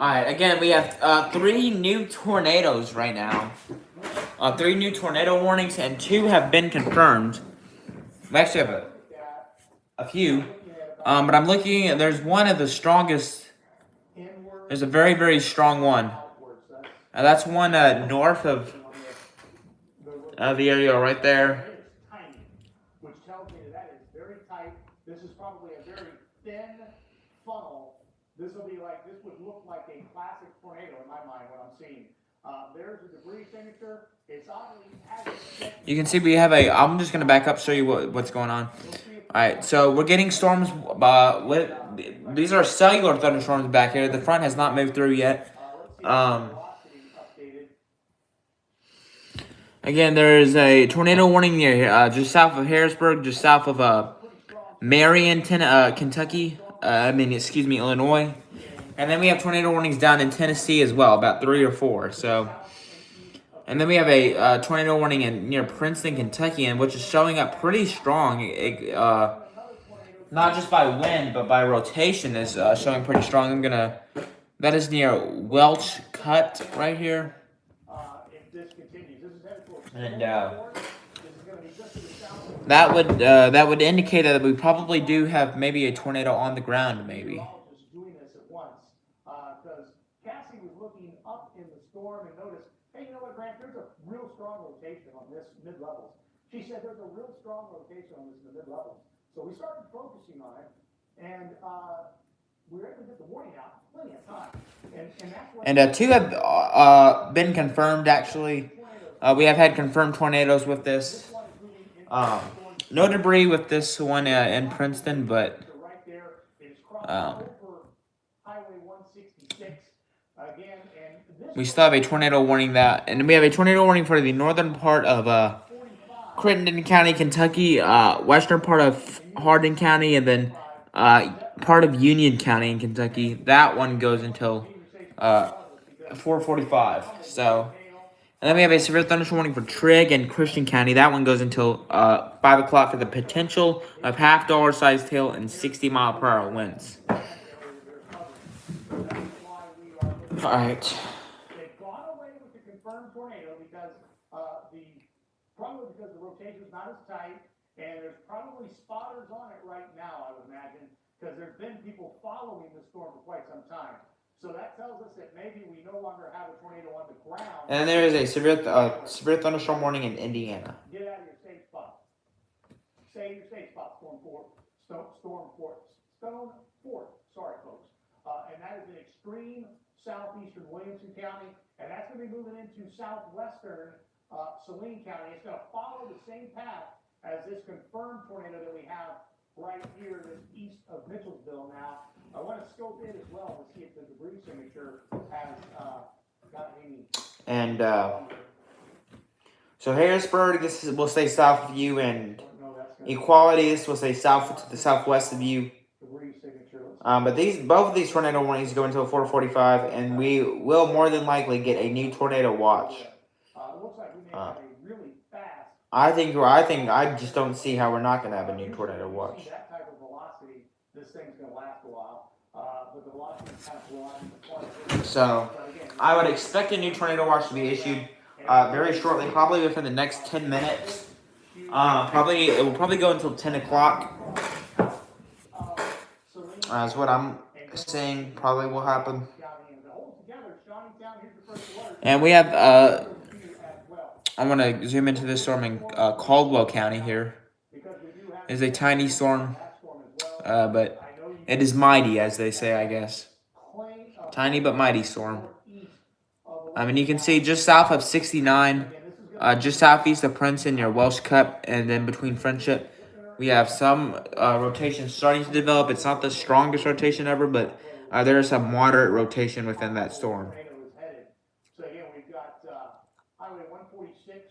Alright, again, we have 3 new tornadoes right now. 3 new tornado warnings, and 2 have been confirmed. We actually have a few. But I'm looking, there's one of the strongest. There's a very, very strong one. That's one north of the area right there. Which tells me that is very tight. This is probably a very thin funnel. This would look like a classic tornado in my mind, what I'm seeing. There's a debris signature. It's oddly you can see we have I'm just going to back up, show you what's going on. Alright, so we're getting storms. These are cellular thunderstorms back here. The front has not moved through yet. Again, there is a tornado warning near here, just south of Harrisburg, just south of Marion, Kentucky. Illinois. And then we have tornado warnings down in Tennessee as well, about 3 or 4. So, and then we have a tornado warning near Princeton, Kentucky, and which is showing up pretty strong. Not just by wind, but by rotation is showing pretty strong. That is near Welch Cut right here. And that would indicate that we probably do have maybe a tornado on the ground, maybe. Doing this at once, because Cassie was looking up in the storm and noticed, hey, you know what, Grant? There's a real strong rotation on this mid levels. She said there's a real strong rotation on this in the mid levels. So we started focusing on it, and we were able to get the warning out plenty of time. And that's what. And 2 have been confirmed actually. We have had confirmed tornadoes with this. No debris with this one in Princeton, but we still have a tornado warning and we have a tornado warning for the northern part of Crittenden County, Kentucky, western part of Hardin County, and then part of Union County in Kentucky. That one goes until 4:45. So. And then we have a severe thunderstorm warning for Trigg and Christian County. That one goes until 5 o'clock for the potential of half-dollar sized hail and 60-mile-per-hour winds. All right. They've gone away with the confirmed tornado because the rotation's not as tight, and there's probably spotters on it right now, I would imagine, because there's been people following the storm for quite some time. So that tells us that maybe we no longer have a tornado on the ground. And there is a severe thunderstorm warning in Indiana. Get out of your safe spot. Stay in your safe spot, Stone Fort. Sorry, folks. And that is in extreme southeastern Williamson County, and that's going to be moving into southwestern Saline County. It's going to follow the same path as this confirmed tornado that we have right here, this east of Mitchellsville now. I want to scope in as well to see if the debris signature has got any. And so Harrisburg, this will stay south of you, and Equality, this will stay south to the southwest of you. But both of these tornado warnings go until 4:45, and we will more than likely get a new tornado watch. I just don't see how we're not going to have a new tornado watch. That type of velocity, this thing's going to last a while. But the velocity kind of so I would expect a new tornado watch to be issued very shortly, probably within the next 10 minutes. It will probably go until 10 o'clock. That's what I'm saying probably will happen. And we have I'm going to zoom into this storm in Caldwell County here. It's a tiny storm, but it is mighty, as they say, I guess. Tiny but mighty storm. I mean, you can see just south of 69, just southeast of Princeton, near Welsh Cup, and then between Friendship, we have some rotation starting to develop. It's not the strongest rotation ever, but there is some moderate rotation within that storm. So again, we've got Highway 146.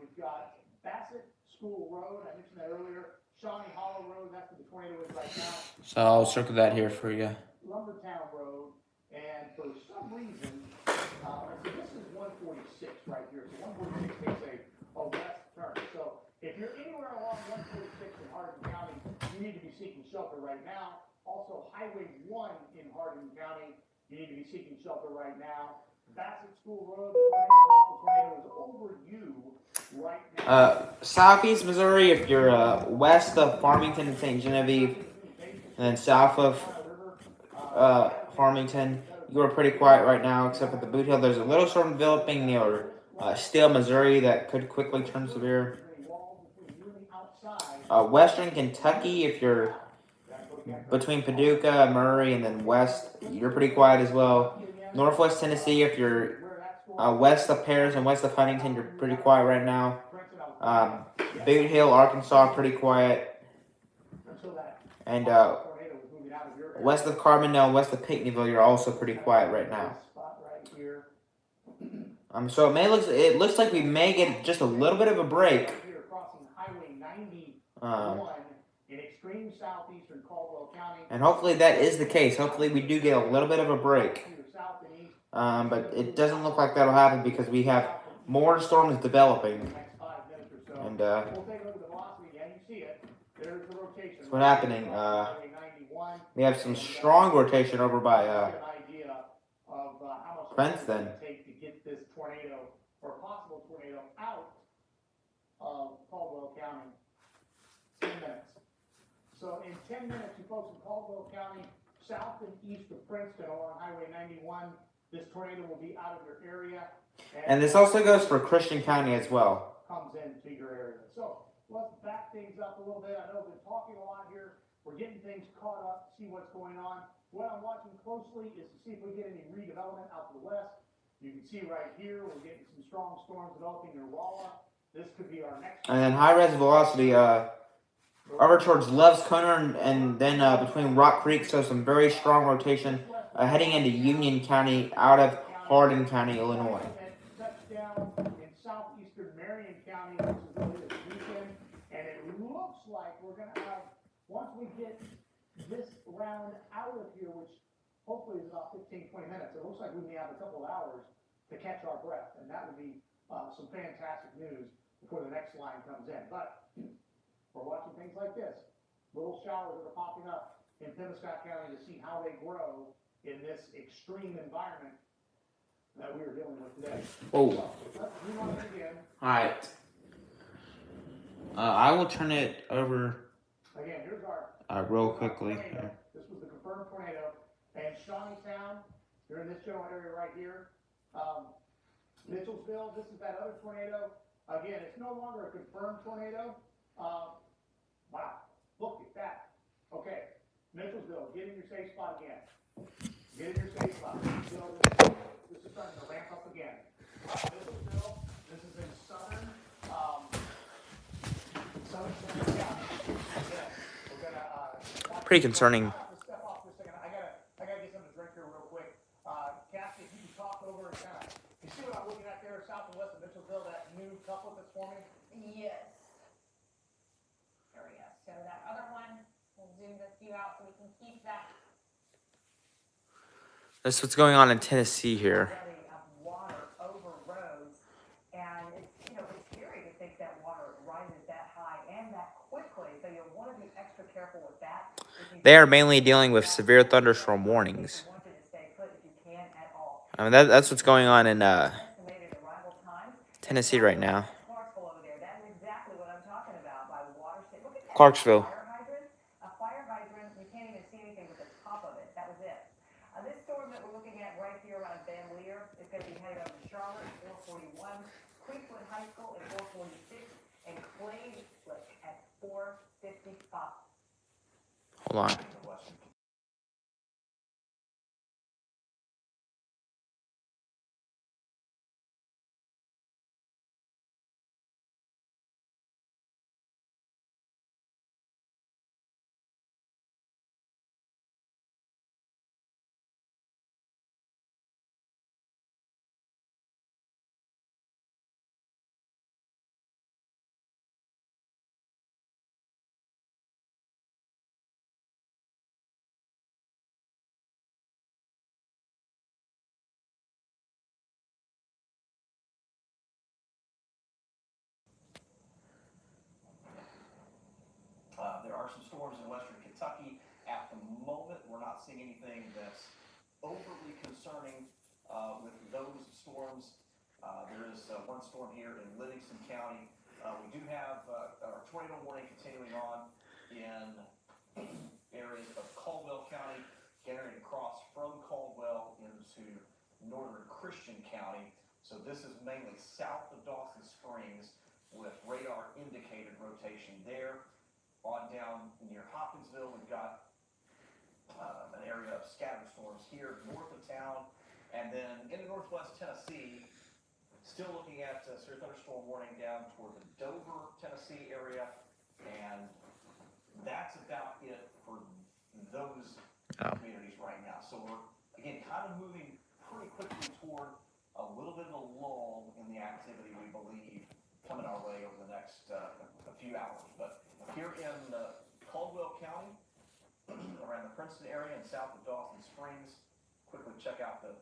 We've got Bassett School Road. I mentioned that earlier. Shawnee Hollow Road. That's where the tornado is right now. So I'll circle that here for you. Lumbertown Road, and for some reason, this is 146 right here. So 146 takes a west turn. So if you're anywhere along 146 in Hardin County, you need to be seeking shelter right now. Also, Highway 1 in Hardin County you need to be seeking shelter right now. Bassett School Road, the tornado is over you right now. Southeast Missouri, if you're west of Farmington and St. Genevieve, and then south of Farmington, you are pretty quiet right now, except for the Boot Hill. There's a little storm developing near Steele, Missouri, that could quickly turn severe. Western Kentucky, if you're between Paducah, Murray, and then west, you're pretty quiet as well. Northwest Tennessee, if you're west of Paris and west of Huntington, you're pretty quiet right now. Boot Hill, Arkansas, pretty quiet. And west of Carbondale, west of Pinckneyville, you're also pretty quiet right now. So it looks like we may get just a little bit of a break. And hopefully that is the case. Hopefully we do get a little bit of a break. But it doesn't look like that'll happen because we have more storms developing. And that's what's happening. We have some strong rotation over by Princeton. To get this tornado or possible tornado out of Caldwell County. 10 minutes. So in 10 minutes, you folks in Caldwell County, south and east of Princeton along Highway 91, this tornado will be out of your area. And this also goes for Christian County as well. Comes into your area. So let's back things up a little bit. I know we've been talking a lot here. We're getting things caught up, see what's going on. What I'm watching closely is to see if we get any redevelopment out to the west. You can see right here, we're getting some strong storms developing near Rolla. This could be our next. And then high res velocity over towards Love's Corner and then between Rock Creek, so some very strong rotation heading into Union County out of Hardin County, Illinois. Touchdown in southeastern Marion County, which is really this weekend, and it looks like we're going to have, once we get this round out of here, which hopefully is about 15, 20 minutes, it looks like we may have a couple of hours to catch our breath, and that would be some fantastic news before the next line comes in. But we're watching things like this, little showers that are popping up in Penobscot County to see how they grow in this extreme environment that we are dealing with today. Oh. So, let's rerun it again. All right. I will turn it over Again, here's our real quickly. tornado. This was the confirmed tornado. And Shawneetown, you're in this general area right here. Mitchellsville, this is that other tornado. Again, it's no longer a confirmed tornado. Wow, look at that. Okay, Mitchellsville, get in your safe spot again. Get in your safe spot. This is starting to ramp up again. Mitchellsville, this is in southern Central County. Again, we're gonna Pretty concerning. step off for a second. I gotta get something to drink here real quick. Cassie, if you can talk over and kind of, you see what I'm looking at there, south and west of Mitchellsville, that new couplet that's forming? Yes. There we go. So that other one, we'll zoom this view out so we can keep that That's what's going on in Tennessee here. belly of water over roads. And it's, it's scary to think that water rises that high and that quickly. So you'll want to be extra careful with that. They are mainly dealing with severe thunderstorm warnings. I want you to stay put if you can at all. I mean, that's what's going on in Estimated arrival time. Tennessee right now. Clarksville over there. That is exactly what I'm talking about by water state. Look at that. Clarksville. Fire hydrant. A fire hydrant. You can't even see anything with the top of it. That was it. This storm that we're looking at right here around Van Leer is going to be headed over to Charlotte at 441, Queensland High School at 446, and Clay Slick at 455. Hold on. There are some storms in western Kentucky. At the moment, we're not seeing anything that's overly concerning with those storms. There is one storm here in Livingston County. We do have our tornado warning continuing on in areas of Caldwell County, carrying across from Caldwell into northern Christian County. So this is mainly south of Dawson Springs with radar indicated rotation there. On down near Hopkinsville, we've got an area of scattered storms here north of town. And then into northwest Tennessee, still looking at severe thunderstorm warning down toward the Dover, Tennessee area. And that's about it for those communities right now. So we're, again, kind of moving pretty quickly toward a little bit of a lull in the activity, we believe, coming our way over the next a few hours. But here in Caldwell County, around the Princeton area and south of Dawson Springs, quickly check out the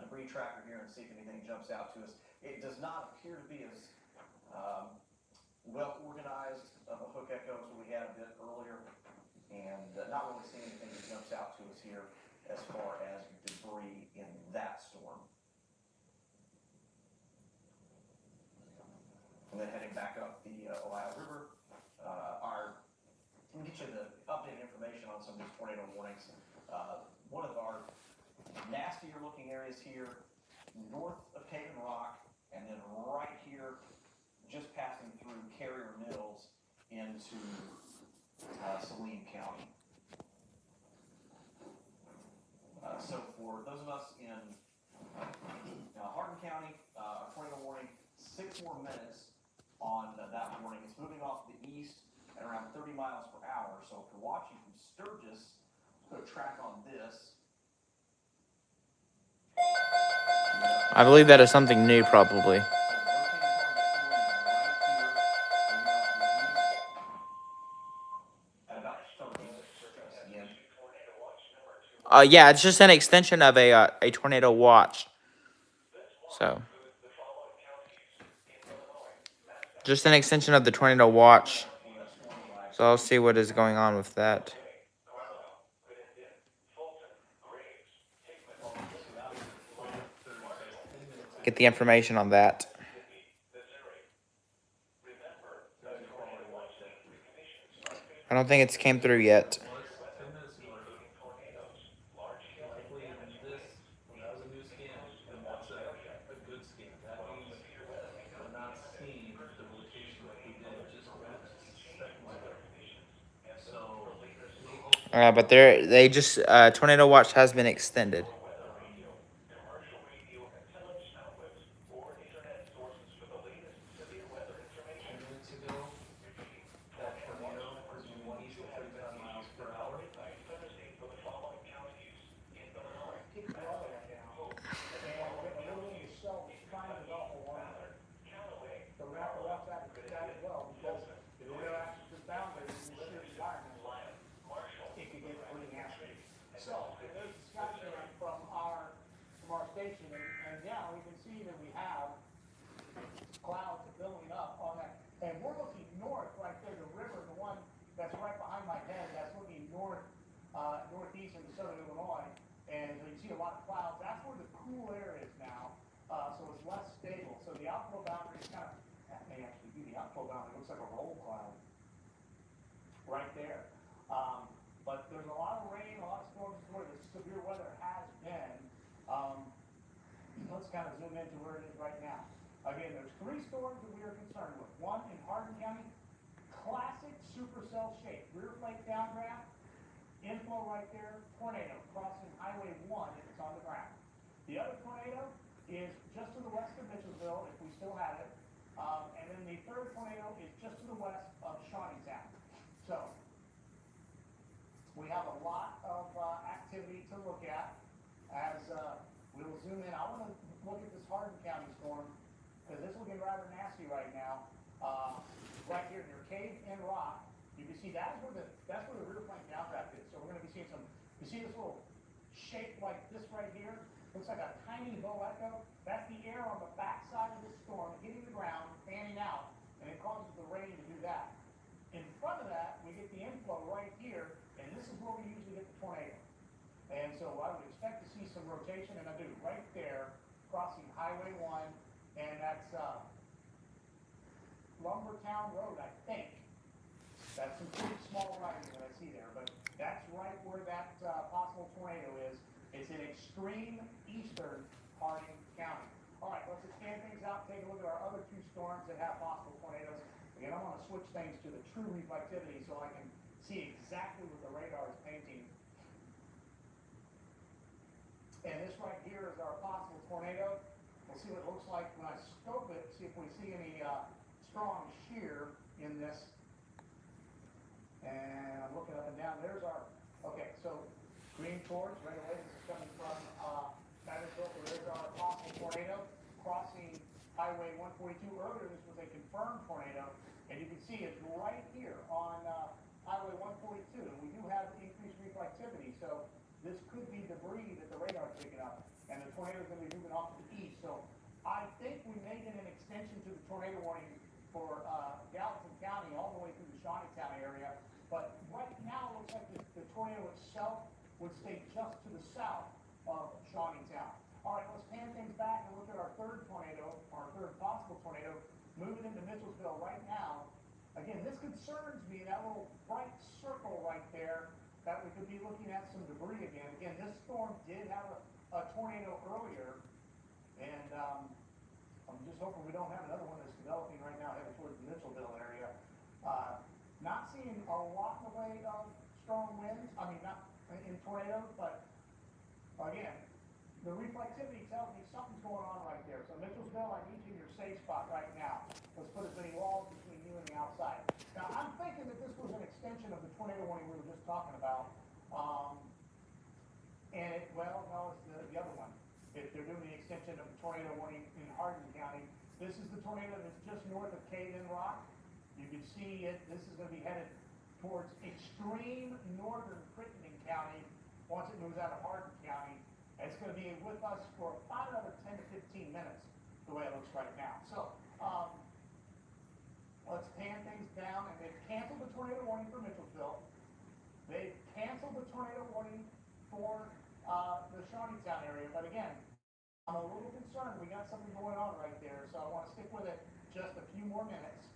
debris tracker here and see if anything jumps out to us. It does not appear to be as well organized of a hook echo as we had a bit earlier, and not really seeing anything that jumps out to us here as far as debris in that storm. And then heading back up the Ohio River, let me get you the updated information on some of these tornado warnings. One of our nastier looking areas here, north of Cave and Rock, and then right here, just passing through Carrier Mills into Saline County. So for those of us in Hardin County, tornado warning, 6 more minutes on that warning. It's moving off to the east at around 30 miles per hour. So if you're watching from Sturgis, let's go track on this. I believe that is something new, probably. Yeah, it's just an extension of a tornado watch. So, just an extension of the tornado watch. So I'll see what is going on with that. Get the information on that. I don't think it's came through yet. But they just tornado watch has been extended. Station, and yeah, we can see that we have clouds building up on that, and we're looking north right there. The river, the one that's right behind my head, that's looking north, northeast into southern Illinois, and you see a lot of clouds. That's where the cool air is now, so it's less stable. So the outflow boundary is kind of, that may actually be the outflow boundary. It looks like a roll cloud right there. But there's a lot of rain, a lot of storms where the severe weather has been. Let's kind of zoom into where it is right now. Again, there's 3 storms that we are concerned with. One in Hardin County, classic supercell shape, rear flake downdraft, inflow right there, tornado crossing Highway 1 if it's on the ground. The other tornado is just to the west of Mitchellville, if we still have it. And then the third tornado is just to the west of Shawneetown. So we have a lot of activity to look at as we will zoom in. I want to look at this Hardin County storm because this will get rather nasty right now. Right here near Cave and Rock, you can see that's where the rear flank downdraft is. So we're going to be seeing some. You see this little shape like this right here? Looks like a tiny bow echo. That's the air on the back side of this storm hitting the ground, fanning out, and it causes the rain to do that. In front of that, we get the inflow right here, and this is where we usually get the tornado. And so I would rotation, and I do, right there, crossing Highway 1, and that's Lumbertown Road, I think. That's some pretty small writing that I see there, but that's right where that possible tornado is. It's in extreme eastern Hardin County. All right, let's expand things out, take a look at our other two storms that have possible tornadoes. Again, I want to switch things to the true reflectivity so I can see exactly what the radar is painting. And this right here is our possible tornado. We'll see what it looks like when I scope it, see if we see any strong shear in this. And I'm looking up and down. There's our, okay, so green torch, right away, this is coming from Madisonville. So there's our possible tornado crossing Highway 142. Earlier, this was a confirmed tornado, and you can see it's right here on Highway 142. And we do have increased reflectivity, so this could be debris that the radar is picking up, and the tornado is going to be moving off to the east. So I think we may get an extension to the tornado warning for Gallatin County all the way through the Shawnee County area. But right now, it looks like the tornado itself would stay just to the south of Shawnee Town. All right, let's pan things back and look at our third tornado, our third possible tornado, moving into Mitchellsville right now. Again, this concerns me, that little bright circle right there, that we could be looking at some debris again. Again, this storm did have a tornado earlier, and I'm just hoping we don't have another one that's developing right now headed towards the Mitchellville area. Not seeing a lot in the way of strong winds, I mean, not in tornadoes, but again, the reflectivity tells me something's going on right there. So Mitchellsville, I need you in your safe spot right now. Let's put as many walls between you and the outside. Now, I'm thinking that this was an extension of the tornado warning we were just talking about. Well, no, it's the other one. If they're doing the extension of the tornado warning in Hardin County, this is the tornado that's just north of Cave in Rock. You can see it. This is going to be headed towards extreme northern Crittenden County once it moves out of Hardin County. And it's going to be with us for about another 10 to 15 minutes, the way it looks right now. So let's pan things down. And they've canceled the tornado warning for Mitchellsville. They've canceled the tornado warning for the Shawnee Town area. But again, I'm a little concerned. We got something going on right there. So I want to stick with it just a few more minutes.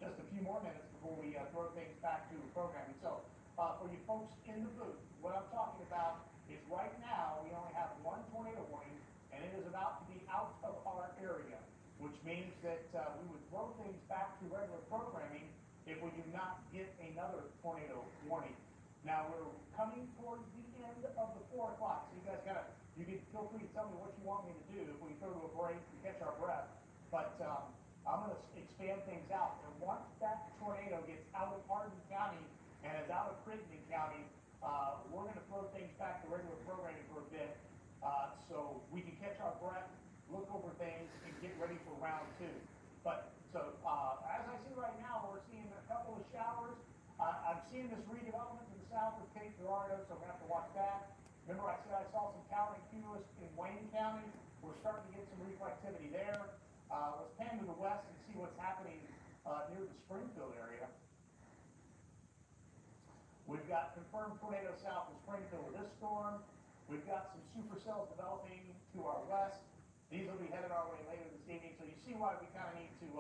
Just a few more minutes before we throw things back to programming. So for you folks in the booth, what I'm talking about is right now we only have one tornado warning, and it is about to be out of our area, which means that we would throw things back to regular programming if we do not get another tornado warning. Now we're coming towards the end of the 4 o'clock, so you guys you can feel free to tell me what you want me to do if we go to a break and catch our breath. But I'm going to expand things out. And once that tornado gets out of Hardin County and is out of Crittenden County, we're going to throw things back to regular programming for a bit so we can catch our breath, look over things, and get ready for round 2. But so as I see right now, we're seeing a couple of showers. I'm seeing this redevelopment to the south of Cape Girardeau, so I'm going to have to watch that. Remember I said I saw some towering cumulus in Wayne County. We're starting to get some reflectivity there. Let's pan to the west and see what's happening near the Springfield area. We've got confirmed tornado south of Springfield with this storm. We've got some supercells developing to our west. These will be headed our way later this evening, so you see why we kind of need to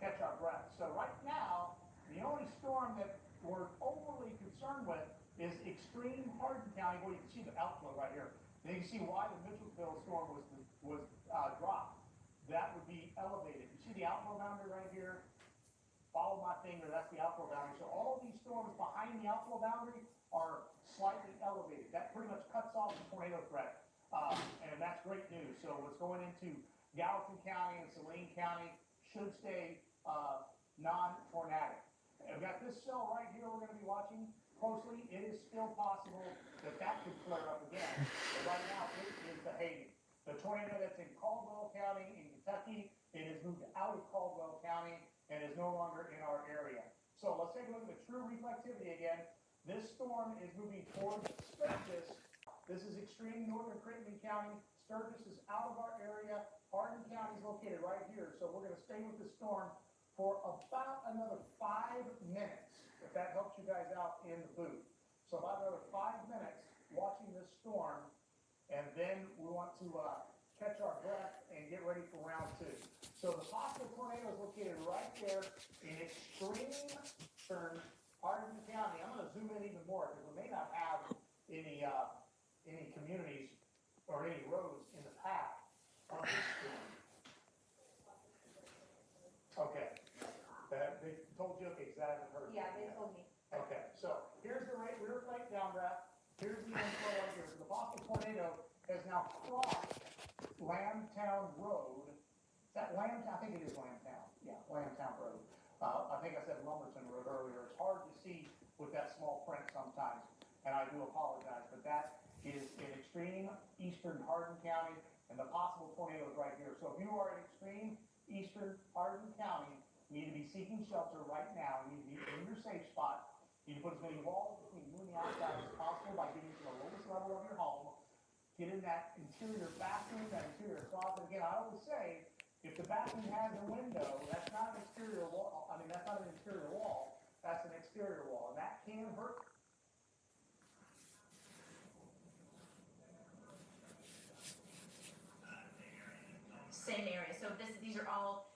catch our breath. So right now, the only storm that we're overly concerned with is extreme Hardin County, where you can see the outflow right here. And you can see why the Mitchellsville storm was dropped. That would be elevated. You see the outflow boundary right here? Follow my finger, that's the outflow boundary. So all of these storms behind the outflow boundary are slightly elevated. That pretty much cuts off the tornado threat. And that's great news. So what's going into Gallatin County and Saline County should stay non-tornadic. I've got this cell right here we're going to be watching closely. It is still possible that could flare up again. But right now, it is behaving. The tornado that's in Caldwell County in Kentucky, it has moved out of Caldwell County and is no longer in our area. So let's take a look at the true reflectivity again. This storm is moving towards Sturgis. This is extreme northern Crittenden County. Sturgis is out of our area. Hardin County is located right here. So we're going to stay with the storm for about another 5 minutes, if that helps you guys out in the booth. So about another 5 minutes watching this storm and then we want to catch our breath and get ready for round two. So the possible tornado is located right there in extreme eastern Hardin County. I'm going to zoom in even more because we may not have any communities or any roads in the path of this storm. Okay. They told you, okay, because I haven't heard. Yeah, they told me. Okay, so here's the rear plate downdraft. Here's the inflow right here. So the possible tornado has now crossed Lambtown Road. Is that Lambtown? I think it is Lambtown. Yeah, Lambtown Road. I think I said Lumberton Road earlier. It's hard to see with that small print sometimes, and I do apologize, but that is in extreme eastern Hardin County, and the possible tornado is right here. So if you are in extreme eastern Hardin County, you need to be seeking shelter right now. You need to be in your safe spot. You need to put as many walls between you and the outside as possible by getting to the lowest level of your home. Get in that interior bathroom, that interior closet. Again, I always say, if the bathroom has a window, that's not an exterior wall. I mean, that's not an interior wall. That's an exterior wall, and that can hurt. Same area. So these are all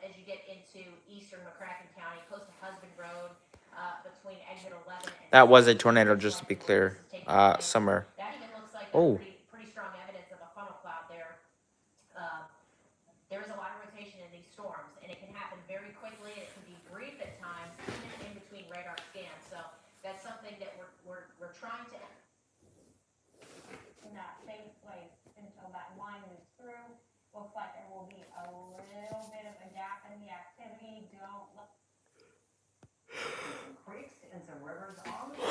as you get into eastern McCracken County, close to Husband Road, between exit 11 and. That was a tornado, just to be clear. Somewhere. That even looks like Oh. pretty strong evidence of a funnel cloud there. There is a lot of rotation in these storms, and it can happen very quickly, and it can be brief at times, even in between radar scans. So that's something that we're trying to. In that same place until that line moves through. Looks like there will be a little bit of a gap in the activity. Don't look. Some creeks and some rivers on the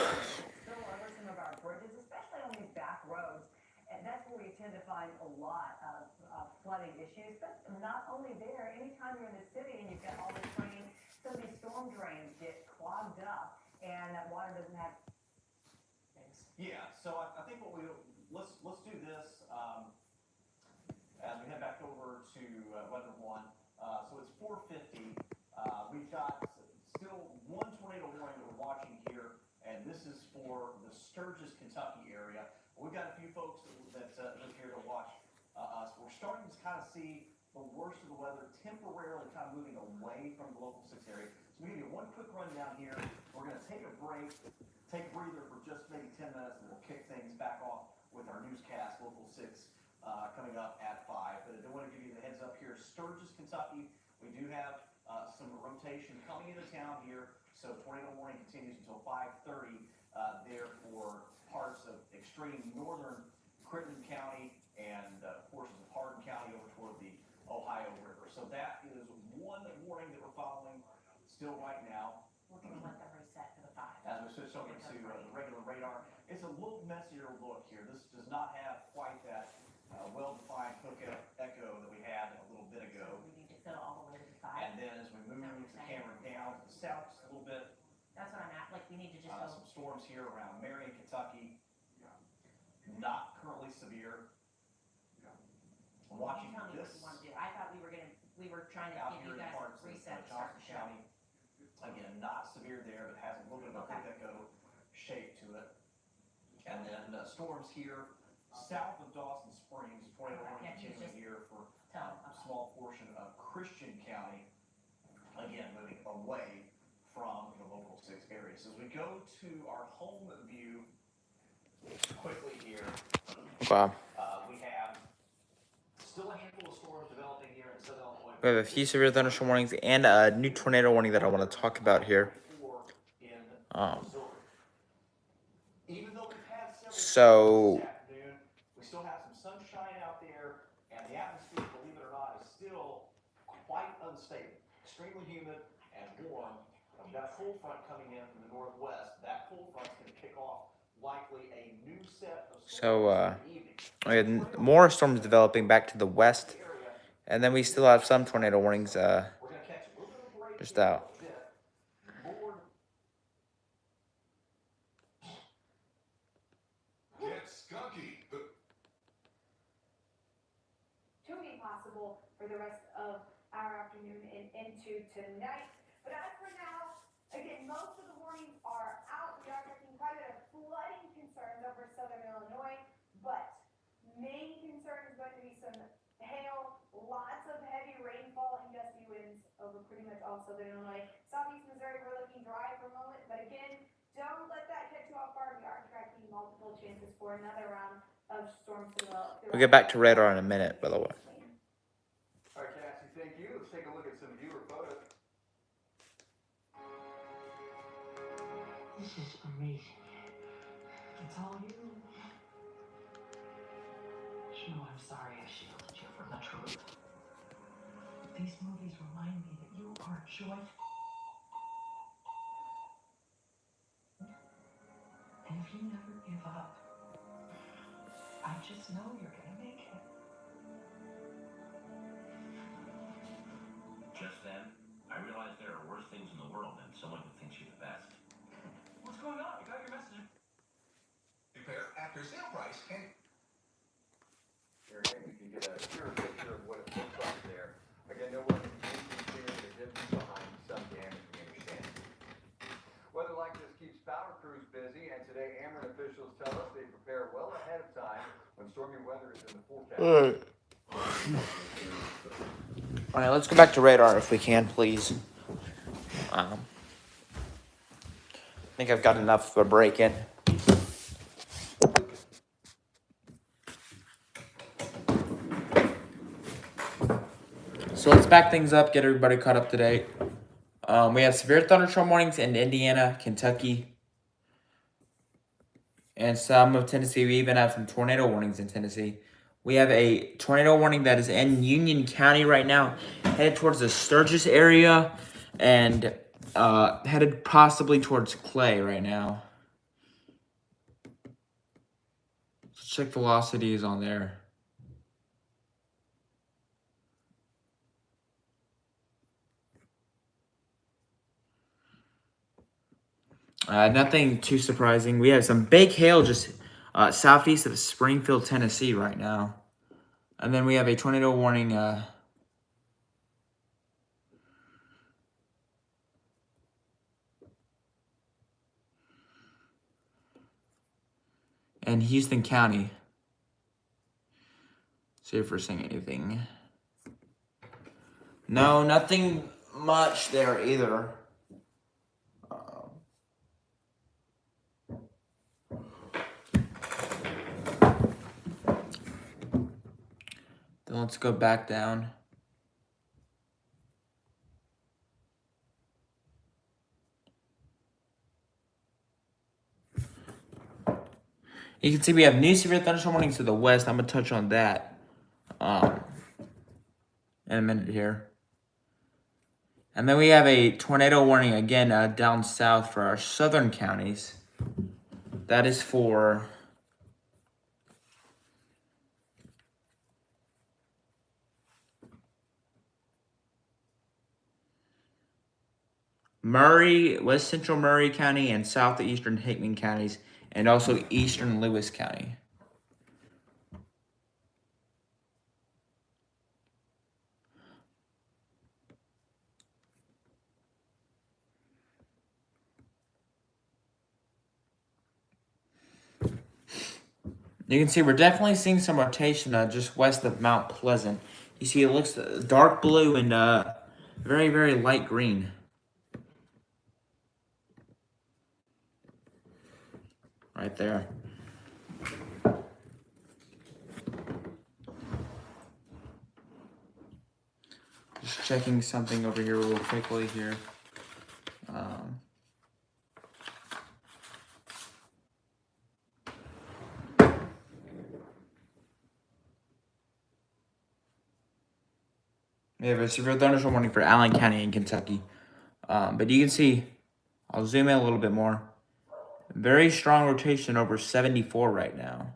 still over some of our bridges, especially on these back roads. And that's where we tend to find a lot of flooding issues. But not only there, anytime you're in the city and you've got all this rain, some of these storm drains get clogged up and that water doesn't have. Yeah, so I think what let's do this as we head back over to weather one. So it's 4:50. We've got still one tornado warning that we're watching here, and this is for the Sturgis, Kentucky area. We've got a few folks that live here to watch us. We're starting to kind of see the worst of the weather temporarily kind of moving away from the local 6 area. So we give you one quick rundown here. We're going to take a break, take a breather for just maybe 10 minutes, and we'll kick things back off with our newscast, Local 6, coming up at 5. But I do want to give you the heads up here. Sturgis, Kentucky, we do have some rotation coming into town here. So tornado warning continues until 5:30 there for parts of extreme northern Crittenden County and portions of Hardin County over toward the Ohio River. So that is one warning that we're following still right now. We're going to let them reset to the 5. As we switch over to the regular radar, it's a little messier look here. This does not have quite that well-defined hook echo that we had a little bit ago. We need to fill all the way to the 5. And then as we move the camera down to the south just a little bit, That's what I'm at. Like, we need to just go. some storms here around Marion, Kentucky. Not currently severe. I'm watching You tell me what this you want to do. I thought we were trying to out give here you in guys parts a of reset to start Johnson the show. County. Again, not severe there, but has a little bit of a Okay. hook echo shape to it. And then storms here south of Dawson Springs, tornado warning Yeah, you continuing just here for tell a small portion of Christian County. Again, moving away from the local 6 areas. So as we go to our home view quickly here, Wow. we have still a handful of storms developing here in Southern Illinois. We have a few severe thunderstorm warnings and a new tornado warning that I want to talk about here. In Um, Missouri. Even though we've had several So- this afternoon, we still have some sunshine out there, and the atmosphere, believe it or not, is still quite unstable. Extremely humid and warm. We've got a cold front coming in from the northwest. That cold front's going to kick off likely a new set of storms So, in the evening. we had more storms developing back to the west, Area, and then we still have some tornado warnings we're going to catch a little bit of a break just here in a out. little bit. More Get skunky. To be possible for the rest of our afternoon and into tonight. But as for now, again, most of the warnings are out. We are getting quite a bit of flooding concerns over southern Illinois, but chances for another round of storms to develop. We'll get back to radar in a minute, by the way. All right, Cassie, thank you. Let's take a look at some viewer photos. This is amazing. It's all you. You know, I'm sorry I shielded you from the truth. These movies remind me that you are joyful. And if you never give up, I just know you're gonna make it. Just then, I realized there are worse things in the world than someone who thinks you're the best. What's going on? I got your message. Repair after sale price and Here again, you can get a clearer picture of what it looks like there. Again, no one can see the difference behind some damage we understand. Weather like this keeps power crews busy, and today Ameren officials tell us they prepare well ahead of time when stormy weather is in the forecast. All right, let's go back to radar if we can, please. I think I've got enough of a break in. So let's back things up, get everybody caught up to date. We have severe thunderstorm warnings in Indiana, Kentucky, and some of Tennessee. We even have some tornado warnings in Tennessee. We have a tornado warning that is in Union County right now, headed towards the Sturgis area, and headed possibly towards Clay right now. Let's check velocities on there. Nothing too surprising. We have some big hail just southeast of Springfield, Tennessee right now. And then we have a tornado warning in Houston County. See if we're seeing anything. No, nothing much there either. Then let's go back down. You can see we have new severe thunderstorm warnings to the west. I'm going to touch on that in a minute here. And then we have a tornado warning again down south for our southern counties. That is for Murray, West Central Murray County, and southeastern Hickman counties, and also eastern Lewis County. You can see we're definitely seeing some rotation just west of Mount Pleasant. You see it looks dark blue and very, very light green. Right there. Just checking something over here real quickly here. We have a severe thunderstorm warning for Allen County in Kentucky. But you can see, I'll zoom in a little bit more. Very strong rotation over 74 right now.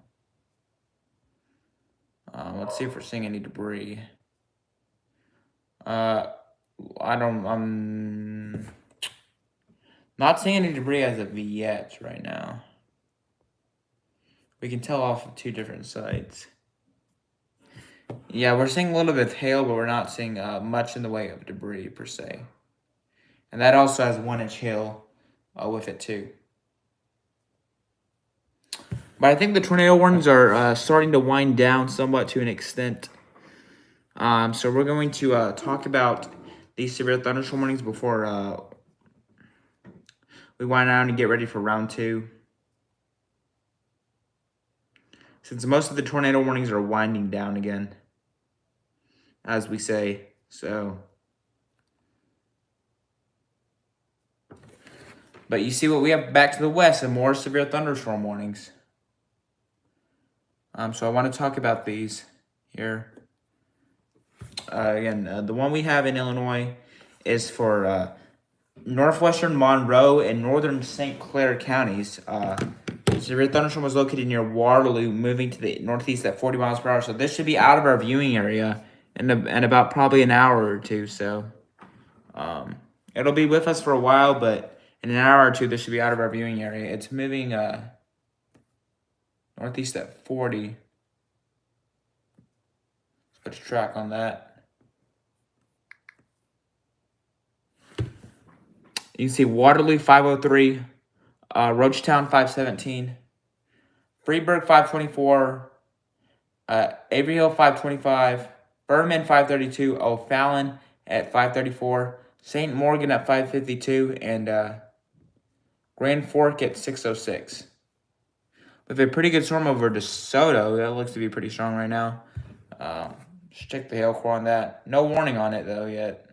Let's see if we're seeing any debris. I'm not seeing any debris as of yet right now. We can tell off of two different sites. Yeah, we're seeing a little bit of hail, but we're not seeing much in the way of debris per se. And that also has 1 inch hail with it too. But I think the tornado warnings are starting to wind down somewhat to an extent. So we're going to talk about these severe thunderstorm warnings before we wind down and get ready for round 2. since most of the tornado warnings are winding down again, as we say. So, but you see what we have back to the west and more severe thunderstorm warnings. So I want to talk about these here. Again, the one we have in Illinois is for northwestern Monroe and northern St. Clair counties. Severe thunderstorm was located near Waterloo, moving to the northeast at 40 miles per hour. So this should be out of our viewing area in about probably an hour or two. So it'll be with us for a while, but in an hour or two, this should be out of our viewing area. It's moving northeast at 40. Let's put a track on that. You can see Waterloo 503, Roachtown 517, Freeburg 524, Avery Hill 525, Berman 532, O'Fallon at 534, St. Morgan at 552, and Grand Fork at 606. We have a pretty good storm over DeSoto. That looks to be pretty strong right now. Just check the hail core on that. No warning on it though yet.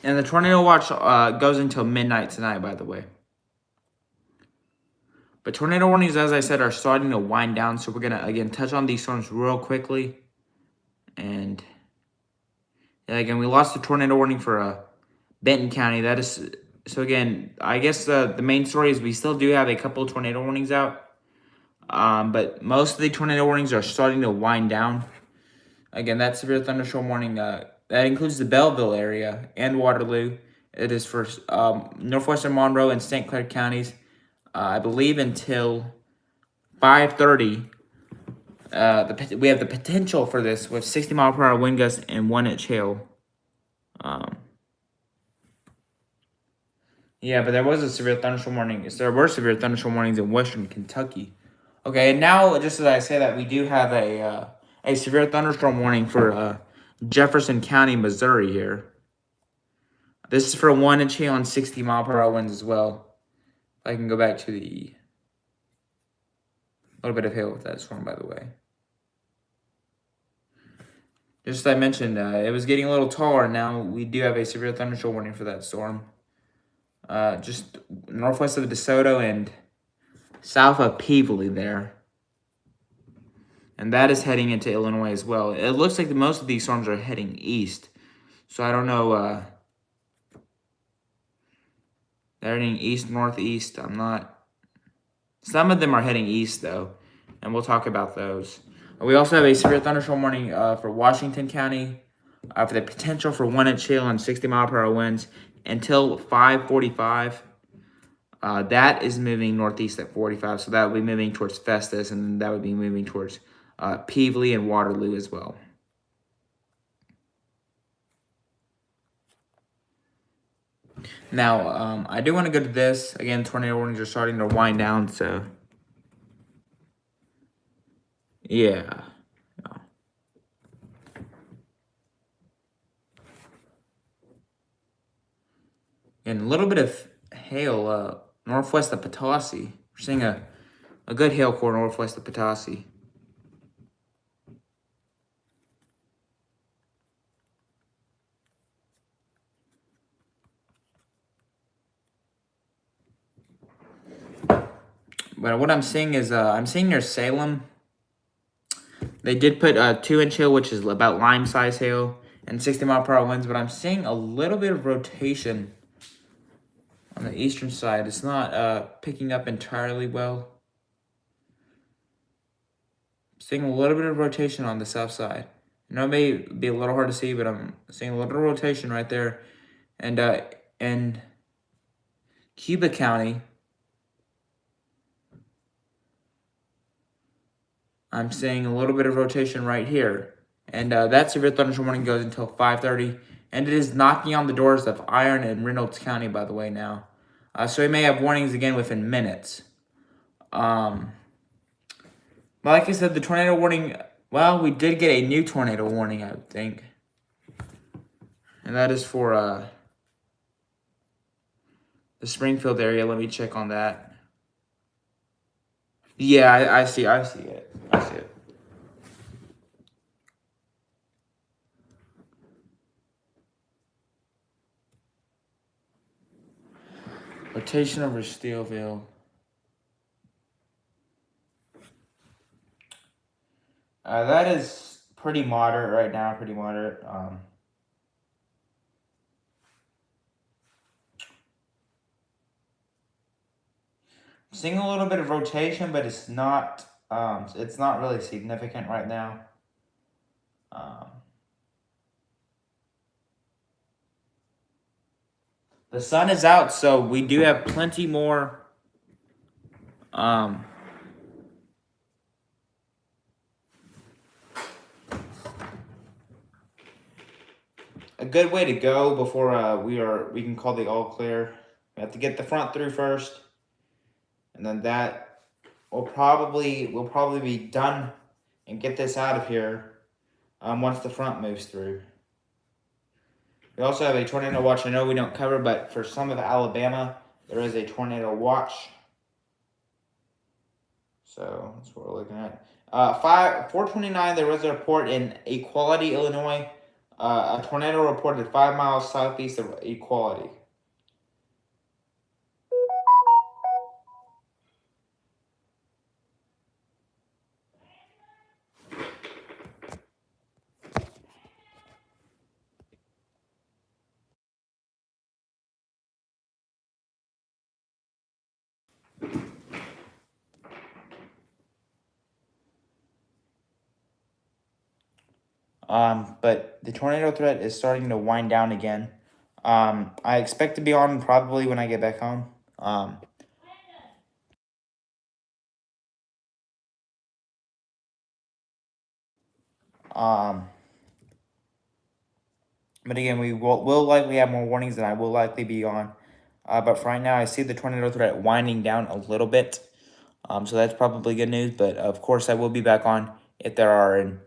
And the tornado watch goes until midnight tonight, by the way. But tornado warnings, as I said, are starting to wind down. So we're going to, again, touch on these storms real quickly. And yeah, again, we lost the tornado warning for Benton County. That is, so again, I guess the main story is we still do have a couple of tornado warnings out. But most of the tornado warnings are starting to wind down. Again, that severe thunderstorm warning, that includes the Belleville area and Waterloo. It is for northwestern Monroe and St. Clair counties. I believe until 5:30. We have the potential for this with 60-mile-per-hour wind gusts and 1-inch hail. Yeah, but there was a severe thunderstorm warning. There were severe thunderstorm warnings in western Kentucky. Okay, and now, just as I say that, we do have a severe thunderstorm warning for Jefferson County, Missouri here. This is for 1-inch hail and 60-mile-per-hour winds as well. I can go back to the little bit of hail with that storm, by the way. Just as I mentioned, it was getting a little taller. Now we do have a severe thunderstorm warning for that storm. Just northwest of DeSoto and south of Peevely there. And that is heading into Illinois as well. It looks like most of these storms are heading east. So I don't know. They're heading east, northeast. I'm not. Some of them are heading east, though. And we'll talk about those. We also have a severe thunderstorm warning for Washington County for the potential for 1-inch hail and 60-mile-per-hour winds until 5:45. That is moving northeast at 45, so that would be moving towards Festus, and that would be moving towards Peevely and Waterloo as well. Now, I do want to go to this. Again, tornado warnings are starting to wind down, so yeah. And a little bit of hail northwest of Petoskey. We're seeing a good hail core northwest of Petoskey. But what I'm seeing is I'm seeing near Salem. They did put 2-inch hail, which is about lime-size hail, and 60-mile-per-hour winds. But I'm seeing a little bit of rotation on the eastern side. It's not picking up entirely well. Seeing a little bit of rotation on the south side. I know it may be a little hard to see, but I'm seeing a little rotation right there. And in Cuba County, I'm seeing a little bit of rotation right here. And that severe thunderstorm warning goes until 5:30. And it is knocking on the doors of Iron and Reynolds County, by the way, now. So we may have warnings again within minutes. But like I said, the tornado warning, well, we did get a new tornado warning, I think. And that is for the Springfield area. Let me check on that. Yeah, I see it. I see it. Rotation over Steelville. That is pretty moderate right now. Pretty moderate. Seeing a little bit of rotation, but it's not really significant right now. The sun is out, so we do have plenty more. A good way to go before we can call the all clear. We have to get the front through first, and then that will probably be done and get this out of here once the front moves through. We also have a tornado watch. I know we don't cover, but for some of Alabama, there is a tornado watch. So that's what we're looking at. 4:29, there was a report in Equality, Illinois. A tornado reported 5 miles southeast of Equality. But the tornado threat is starting to wind down again. I expect to be on probably when I get back home. But again, we will likely have more warnings, and I will likely be on. But for right now, I see the tornado threat winding down a little bit. So that's probably good news. But of course, I will be back on if there are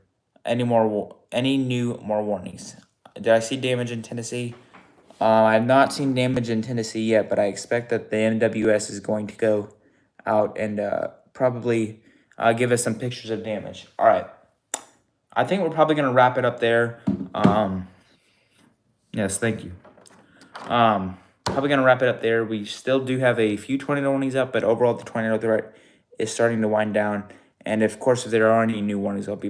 any new warnings. Did I see damage in Tennessee? I have not seen damage in Tennessee yet, but I expect that the NWS is going to go out and probably give us some pictures of damage. All right. I think we're probably going to wrap it up there. Yes, thank you. Probably going to wrap it up there. We still do have a few tornado warnings up, but overall the tornado threat is starting to wind down. And of course, if there are any new warnings, I'll be